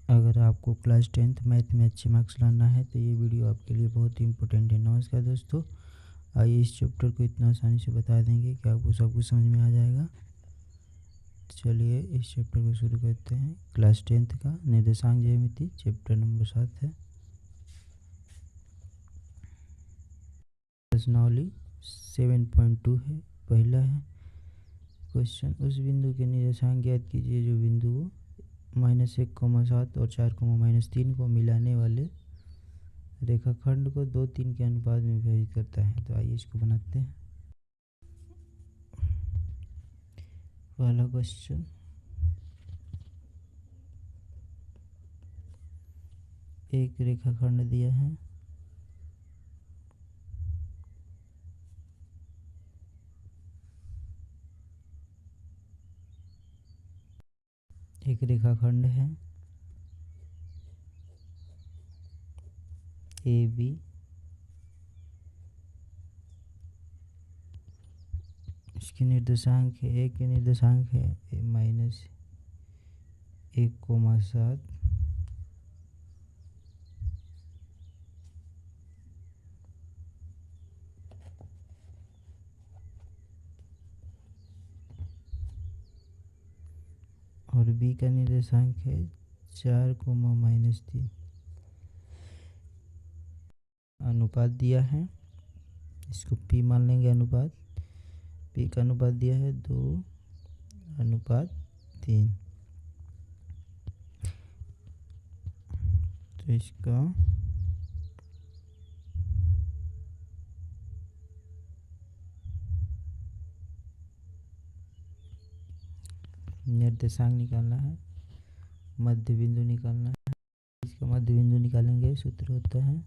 अगर आपको class 10th math में अच्छे मार्क्स लाना है तो ये वीडियो आपके लिए बहुत ही इंपॉर्टेंट है। नमस्कार दोस्तों, आइए इस चैप्टर को इतना आसानी से बता देंगे कि आपको सब कुछ समझ में आ जाएगा। चलिए इस चैप्टर को शुरू करते हैं। क्लास 10th का निर्देशांक ज्यामिति चैप्टर नंबर 7 है। प्रश्नावली 7.2 है। पहला है क्वेश्चन, उस बिंदु के निर्देशांक ज्ञात कीजिए जो बिंदु -1,7 और 4,-3 को मिलाने वाले रेखाखंड को 2-3 के अनुपात में विभाजित करता है। तो आइए इसको बनाते हैं। पहला क्वेश्चन, एक रेखाखंड दिया है एक रेखाखंड है ए बी, इसके निर्देशांक है, ए के निर्देशांक है -1,7 और बी का निर्देशांक है 4,-3। अनुपात दिया है, इसको पी मान लेंगे। अनुपात पी का अनुपात दिया है 2:3। तो इसका निर्देशांक निकालना है, मध्य बिंदु निकालना है। इसका मध्य बिंदु निकालेंगे, सूत्र होता है,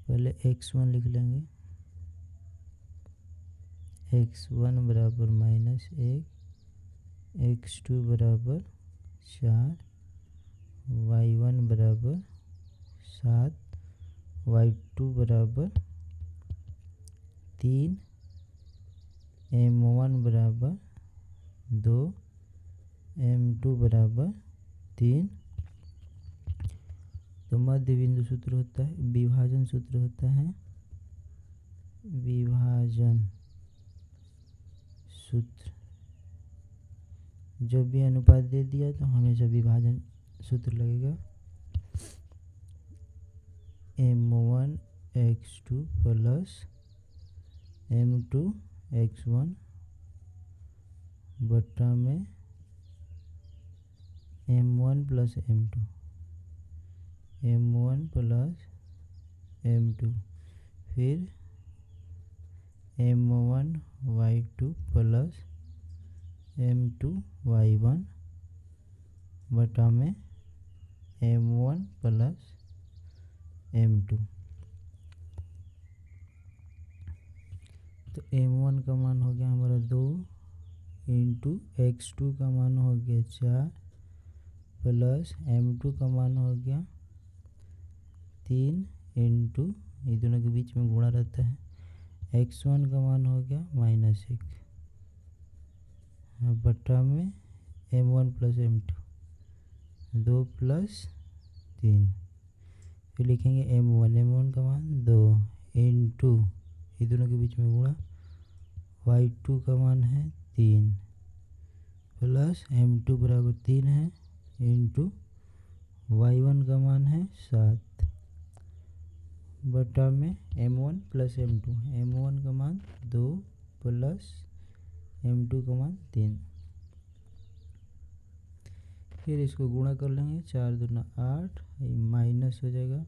पहले x1 लिख लेंगे। x1 बराबर -1, x2 बराबर 4, y1 बराबर 7, y2 बराबर 3, m1 बराबर 2, m2 बराबर 3। तो मध्य बिंदु सूत्र होता है, विभाजन सूत्र होता है, विभाजन सूत्र। जब भी अनुपात दे दिया तो हमेशा विभाजन सूत्र लगेगा। m1 x2 plus m2 x1 बटा में m1 plus m2, m1 plus m2, फिर m1 y2 plus m2 y1 बटा में m1 प्लस m2। तो m1 का मान हो गया हमारा 2 इंटू x2 का मान हो गया 4 प्लस m2 का मान हो गया 3 इंटू, ये दोनों के बीच में गुणा रहता है, x1 का मान हो गया -1 बटा में m1 प्लस m2, 2 प्लस 3। फिर लिखेंगे m1 का मान 2 इंटू, ये दोनों के बीच में गुणा, y2 का मान है 3 प्लस m2 बराबर 3 है इंटू y1 का मान है 7 बटा में m1 प्लस m2, m1 का मान 2 प्लस m2 का मान 3। फिर इसको गुणा कर लेंगे, 4 दूना 8, माइनस हो जाएगा,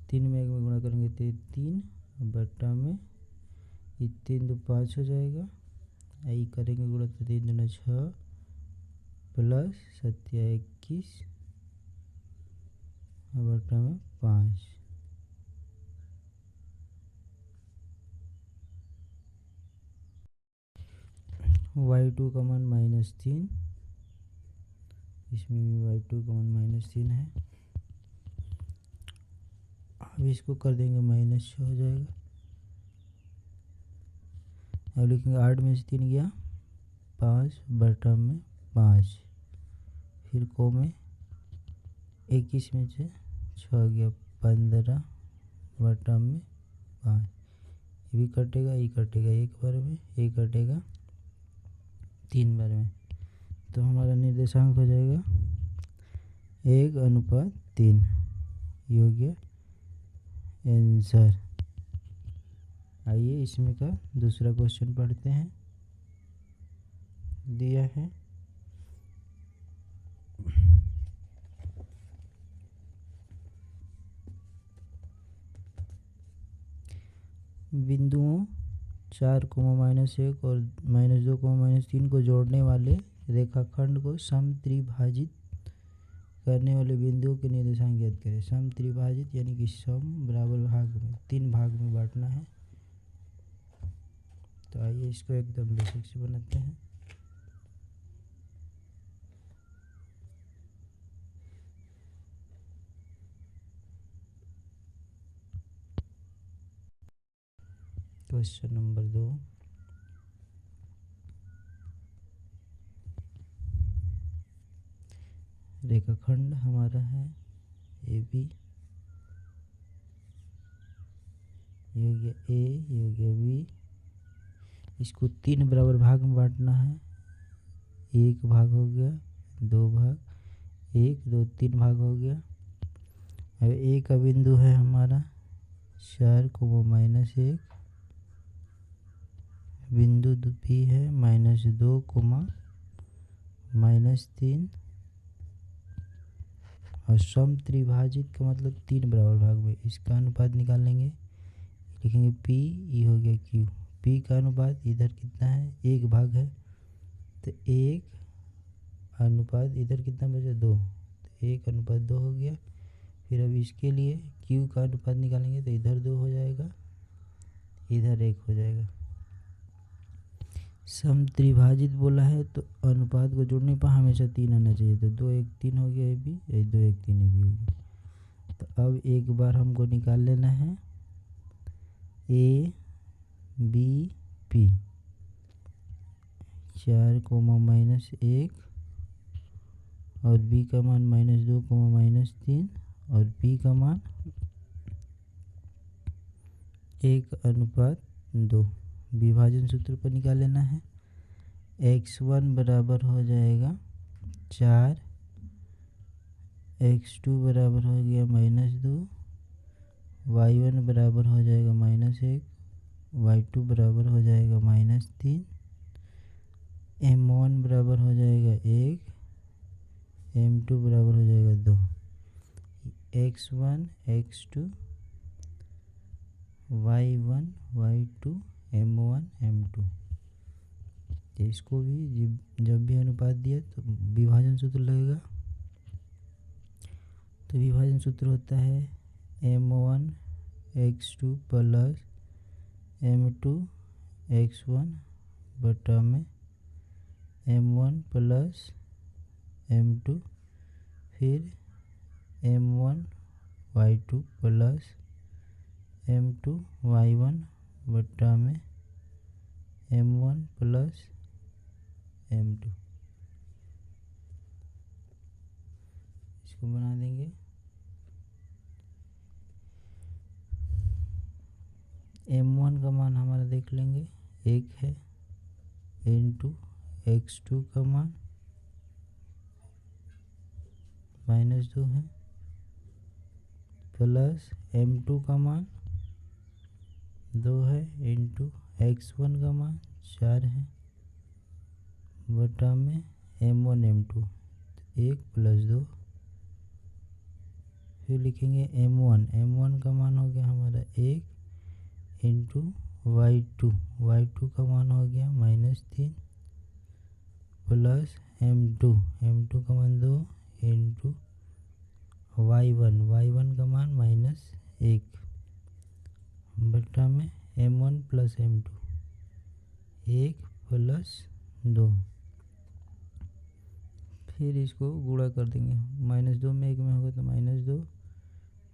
3 में 1 में गुणा करेंगे तो 3 बटा में 3 2 5 हो जाएगा, यही करेंगे गुणा तो 3 दूना 6 प्लस 7 21 बटा में 5। y2 का मान -3, इसमें भी y2 का मान -3 है। अब इसको कर देंगे -6 हो जाएगा। अब लिखेंगे 8 में से 3 गया 5 बटा में 5, फिर को में 21 में से 6 गया 15 बटा में 5, ये भी कटेगा, ये कटेगा एक बार में, ये कटेगा 3 बार में, तो हमारा निर्देशांक हो जाएगा 1:3। ये हो गया आंसर। आइए इसमें का दूसरा क्वेश्चन पढ़ते हैं। दिया है बिंदुओं 4, -1 और -2, -3 को जोड़ने वाले रेखाखंड को समत्रिभाजित करने वाले बिंदुओं के निर्देशांक ज्ञात करें। समत्रिभाजित यानी कि सम बराबर भाग में 3 भाग में बांटना है। तो आइए इसको एकदम बेसिक से बनाते हैं। क्वेश्चन नंबर 2, रेखाखंड हमारा है AB, ये हो गया A, ये हो गया B। इसको 3 बराबर भाग में बांटना है। 1 भाग हो गया, 2 भाग, 1 2 3 भाग हो गया। अब A का बिंदु है हमारा 4, -1, बिंदु B है -2, -3 और समत्रिभाजित का मतलब 3 बराबर भाग में। इसका अनुपात निकाल लेंगे, लिखेंगे P, ये हो गया Q। P का अनुपात इधर कितना है, 1 भाग है, तो 1 अनुपात इधर कितना बचा, 2, तो 1:2 हो गया। फिर अब इसके लिए Q का अनुपात निकालेंगे, तो इधर 2 हो जाएगा, इधर 1 हो जाएगा। समत्रिभाजित बोला है तो अनुपात को जोड़ने पर हमेशा 3 आना चाहिए, तो 2 1 3 हो गया, ये भी 2 1 3 ये भी हो गया। तो अब एक बार हमको निकाल लेना है A B P, 4, -1 और B का मान -2, -3 और P का मान 1:2। विभाजन सूत्र पर निकाल लेना है। x1 बराबर हो जाएगा 4, x2 बराबर हो गया -2, y1 बराबर हो जाएगा -1, y2 बराबर हो जाएगा -3, m1 बराबर हो जाएगा 1, m2 बराबर हो जाएगा 2। x1 x2 y1 y2 m1 m2। इसको भी जब भी अनुपात दिया तो विभाजन सूत्र लगेगा। तो विभाजन सूत्र होता है m1 x2 plus m2 x1 बटा में m1 प्लस m2, फिर m1 y2 plus m2 y1 बटा में m1 प्लस m2। इसको बना देंगे। m1 का मान हमारा देख लेंगे 1 है, इंटू x2 का मान -2 है, प्लस m2 का मान 2 है, इंटू x1 का मान 4 है, बटा में m1 m2, 1 + 2। फिर लिखेंगे m1 का मान हो गया हमारा 1, इंटू y2 का मान हो गया -3, प्लस m2 का मान 2, इंटू y1 का मान -1, बटा में m1 प्लस m2, 1 + 2। फिर इसको गुणा कर देंगे, -2 में 1 में होगा तो -2,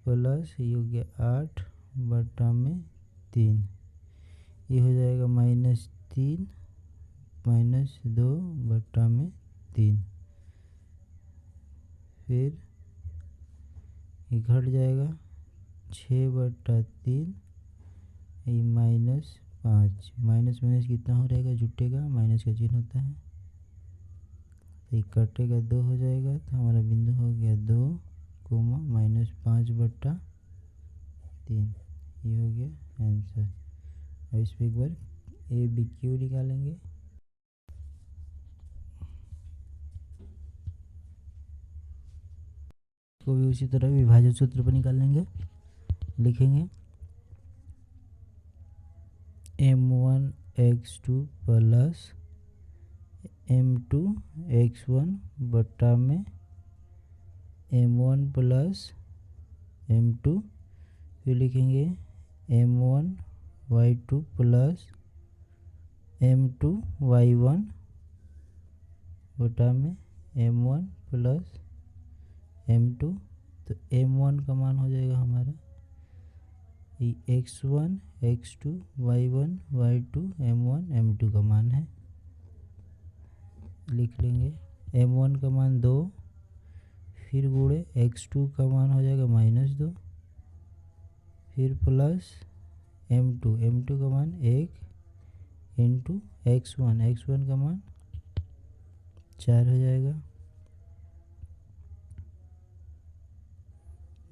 प्लस ये हो गया 8 बटा में 3, ये हो जाएगा -3 -2 बटा में 3। फिर ये घट जाएगा 6/3, ये -5, माइनस माइनस कितना हो रहेगा, जुटेगा, माइनस का चिन्ह होता है, तो ये कटेगा 2 हो जाएगा। तो हमारा बिंदु हो गया 2, -5/3, ये हो गया आंसर। अब इस पर एक बार ABQ निकालेंगे। को भी उसी तरह विभाजन सूत्र पर निकाल लेंगे। लिखेंगे M1x2 प्लस M2x1 बटा में M1 प्लस M2, फिर लिखेंगे M1y2 प्लस M2y1 बटा में M1 प्लस M2। तो M1 का मान हो जाएगा हमारा x1 x2 y1 y2 M1 M2 का मान है। लिख लेंगे M1 का मान 2, फिर गुणे x2 का मान हो जाएगा -2, फिर प्लस M2 का मान 1 इंटू x1 का मान 4 हो जाएगा,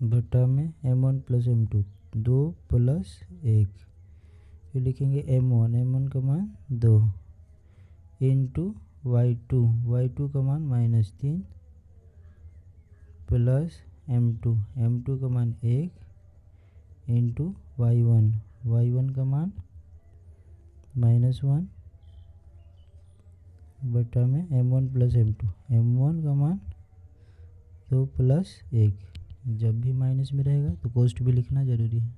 बटा में M1 प्लस M2 2 प्लस 1, फिर लिखेंगे M1 का मान 2 इंटू y2 का मान -3 प्लस M2 का मान 1 इंटू y1 का मान -1 बटा में M1 प्लस M1 का मान 2 प्लस 1। जब भी माइनस में रहेगा तो कोष्ठ भी लिखना जरूरी है।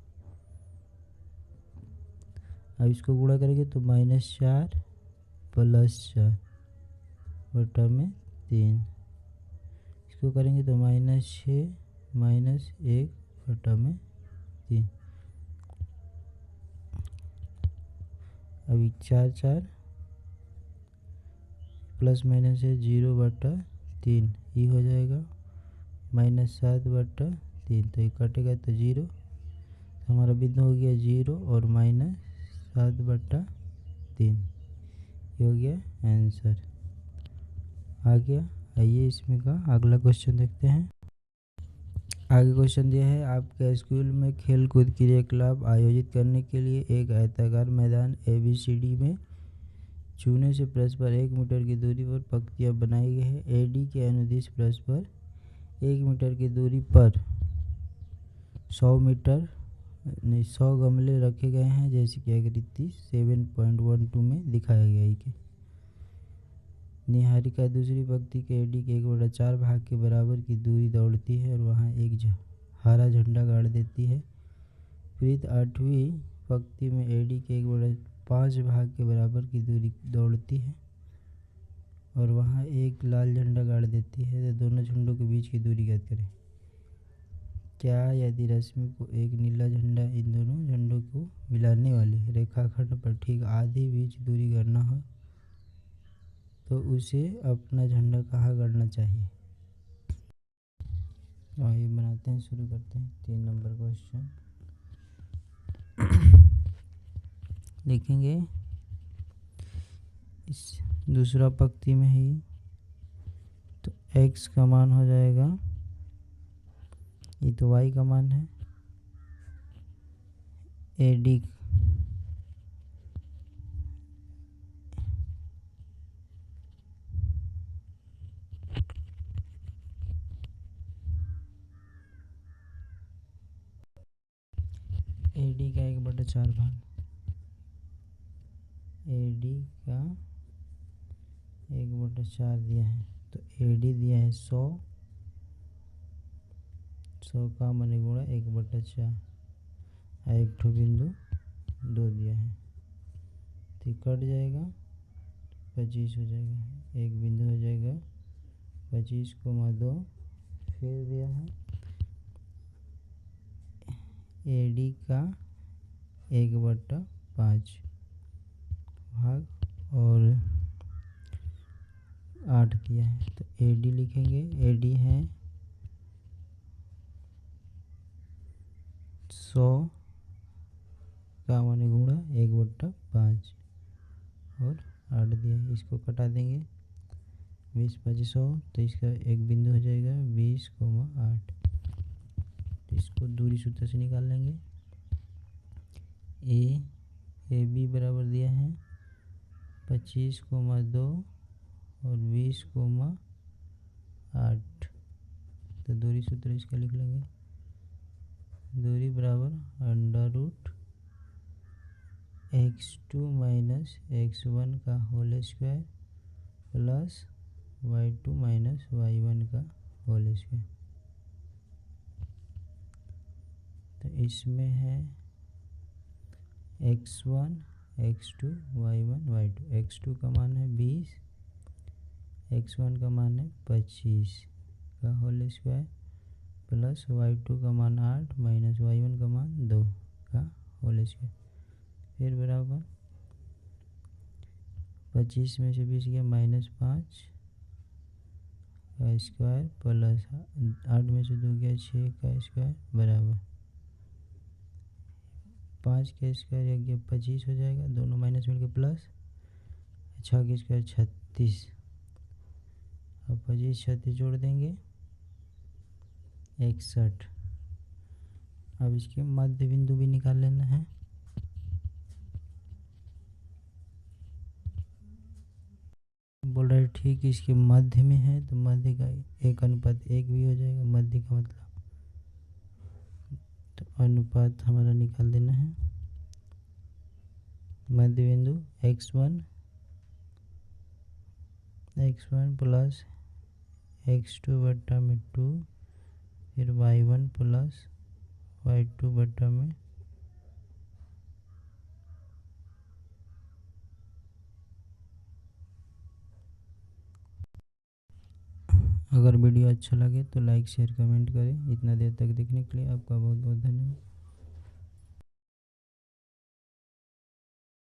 अब इसको गुणा करेंगे तो -4 प्लस 4 बटा में 3, इसको करेंगे तो -6 -1 बटा में 3। अभी 4 प्लस माइनस है 0/3, ये हो जाएगा -7/3, तो ये कटेगा तो 0, तो हमारा बिंदु हो गया 0 और -7/3, ये हो गया आंसर। आ गया। आइए इसमें का अगला क्वेश्चन देखते हैं। आगे क्वेश्चन दिया है, आपके स्कूल में खेल कूद क्रियाकलाप आयोजित करने के लिए एक आयताकार मैदान ABCD में चूने से परस्पर 1 मीटर की दूरी पर पंक्तियां बनाई गई है। AD के अनुदिश परस्पर 1 मीटर की दूरी पर 100 गमले रखे गए हैं, जैसे कि आकृति 7.12 में दिखाया गया है कि निहारिका दूसरी पंक्ति के AD के 1/4 भाग के बराबर की दूरी दौड़ती है और वहां एक हरा झंडा गाड़ देती है। प्रीत 8वीं पंक्ति में AD के 1/5 भाग के बराबर की दूरी दौड़ती है और वहां एक लाल झंडा गाड़ देती है। तो दोनों झंडों के बीच की दूरी ज्ञात करें। क्या यदि रश्मि को एक नीला झंडा इन दोनों झंडों को मिलाने वाली रेखाखंड पर ठीक आधी बीच दूरी करना हो तो उसे अपना झंडा कहाँ गाड़ना चाहिए। आइए बनाते हैं, शुरू करते हैं 3 नंबर क्वेश्चन। लिखेंगे इस दूसरा पंक्ति में ही तो x का मान हो जाएगा, ये तो y का मान है, AD का 1/4 भाग, AD का 1/4 दिया है, तो AD दिया है 100 का मन गुणा 1/4, एक ठो बिंदु 2 दिया है, तो कट जाएगा 25 हो जाएगा, एक बिंदु हो जाएगा 25,2। फिर दिया है AD का 1/5 भाग और 8 दिया है, तो AD लिखेंगे, AD है 100 का माने गुणा 1/5 और 8 दिया है। इसको कटा देंगे 20 5 100, तो इसका एक बिंदु हो जाएगा 20,8। तो इसको दूरी सूत्र से निकाल लेंगे। ए बी बराबर दिया है 25,2 और 20,8। तो दूरी सूत्र इसका लिख लेंगे। दूरी बराबर √x2 माइनस x1 का whole square plus y2 minus y1 का होल स्क्वायर। तो इसमें है x1 x2 y1 y2। x2 का मान है 20, x1 का मान है 25 का होल स्क्वायर प्लस y2 का मान 8 माइनस y1 का मान 2 का होल स्क्वायर। फिर बराबर 25 में से 20 गया -5 का स्क्वायर प्लस 8 में से 2 गया 6 का स्क्वायर बराबर 5 का स्क्वायर या गया 25 हो जाएगा। दोनों माइनस मिलकर प्लस 6 का स्क्वायर 36। अब 25 36 जोड़ देंगे 61। अब इसके मध्य बिंदु भी निकाल लेना है। बोल रहे ठीक इसके मध्य में है, तो मध्य का 1:1 भी हो जाएगा। मध्य का मतलब तो अनुपात हमारा निकाल देना है। मध्य बिंदु x1 प्लस x2/2 फिर y1 प्लस y2/। अगर वीडियो अच्छा लगे तो लाइक शेयर कमेंट करें। इतना देर तक देखने के लिए आपका बहुत बहुत धन्यवाद।